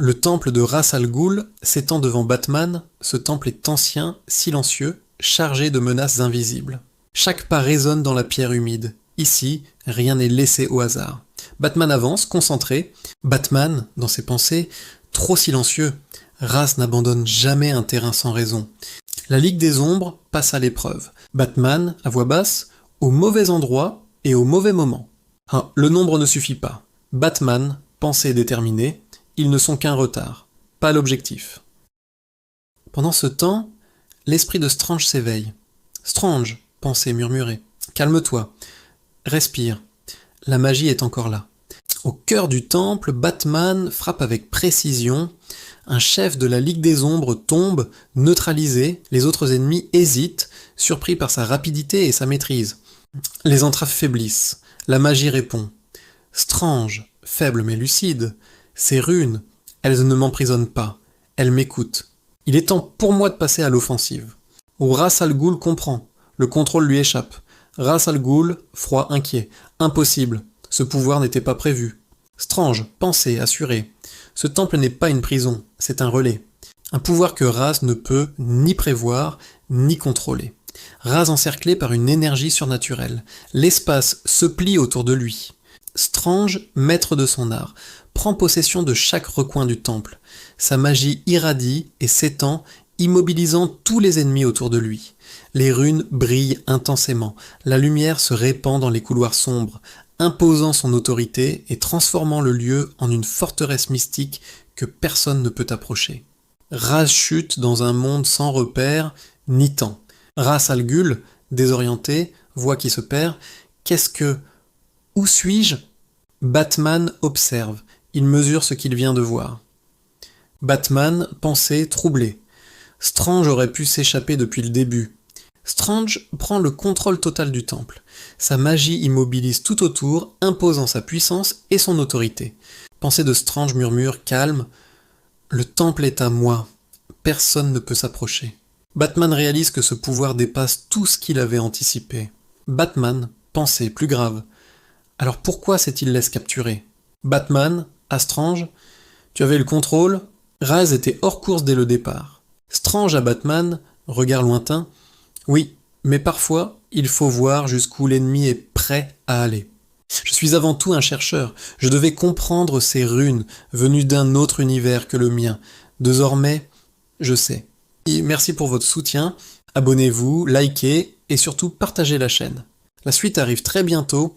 Le temple de Ras Al Ghul s'étend devant Batman. Ce temple est ancien, silencieux, chargé de menaces invisibles. Chaque pas résonne dans la pierre humide. Ici, rien n'est laissé au hasard. Batman avance, concentré. Batman, dans ses pensées, trop silencieux. Ras n'abandonne jamais un terrain sans raison. La Ligue des Ombres passe à l'épreuve. Batman, à voix basse, au mauvais endroit et au mauvais moment. Ah, le nombre ne suffit pas. Batman, pensée déterminée, ils ne sont qu'un retard, pas l'objectif. Pendant ce temps, l'esprit de Strange s'éveille. Strange, pensée murmurée, calme-toi, respire, la magie est encore là. Au cœur du temple, Batman frappe avec précision. Un chef de la Ligue des Ombres tombe, neutralisé, les autres ennemis hésitent, surpris par sa rapidité et sa maîtrise. Les entraves faiblissent, la magie répond. Strange, faible mais lucide, ces runes, elles ne m'emprisonnent pas, elles m'écoutent. Il est temps pour moi de passer à l'offensive. Ras Al Ghul comprend, le contrôle lui échappe. Ras Al Ghul, froid, inquiet, impossible, ce pouvoir n'était pas prévu. Strange, pensée, assurée. Ce temple n'est pas une prison, c'est un relais. Un pouvoir que Ras ne peut ni prévoir, ni contrôler. Ras encerclé par une énergie surnaturelle. L'espace se plie autour de lui. Strange, maître de son art, prend possession de chaque recoin du temple. Sa magie irradie et s'étend, immobilisant tous les ennemis autour de lui. Les runes brillent intensément, la lumière se répand dans les couloirs sombres, imposant son autorité et transformant le lieu en une forteresse mystique que personne ne peut approcher. Ras chute dans un monde sans repère ni temps. Ras Al Ghul, désorienté, voit qui se perd. Qu'est-ce que... Où suis-je ? Batman observe. Il mesure ce qu'il vient de voir. Batman, pensée, troublé. Strange aurait pu s'échapper depuis le début. Strange prend le contrôle total du temple. Sa magie immobilise tout autour, imposant sa puissance et son autorité. Pensée de Strange murmure, calme. Le temple est à moi. Personne ne peut s'approcher. Batman réalise que ce pouvoir dépasse tout ce qu'il avait anticipé. Batman, pensée plus grave. Alors pourquoi s'est-il laissé capturer ? Batman, à Strange, tu avais le contrôle, Raz était hors course dès le départ. Strange à Batman, regard lointain, oui, mais parfois, il faut voir jusqu'où l'ennemi est prêt à aller. Je suis avant tout un chercheur, je devais comprendre ces runes, venues d'un autre univers que le mien. Désormais, je sais. Et merci pour votre soutien, abonnez-vous, likez et surtout partagez la chaîne. La suite arrive très bientôt.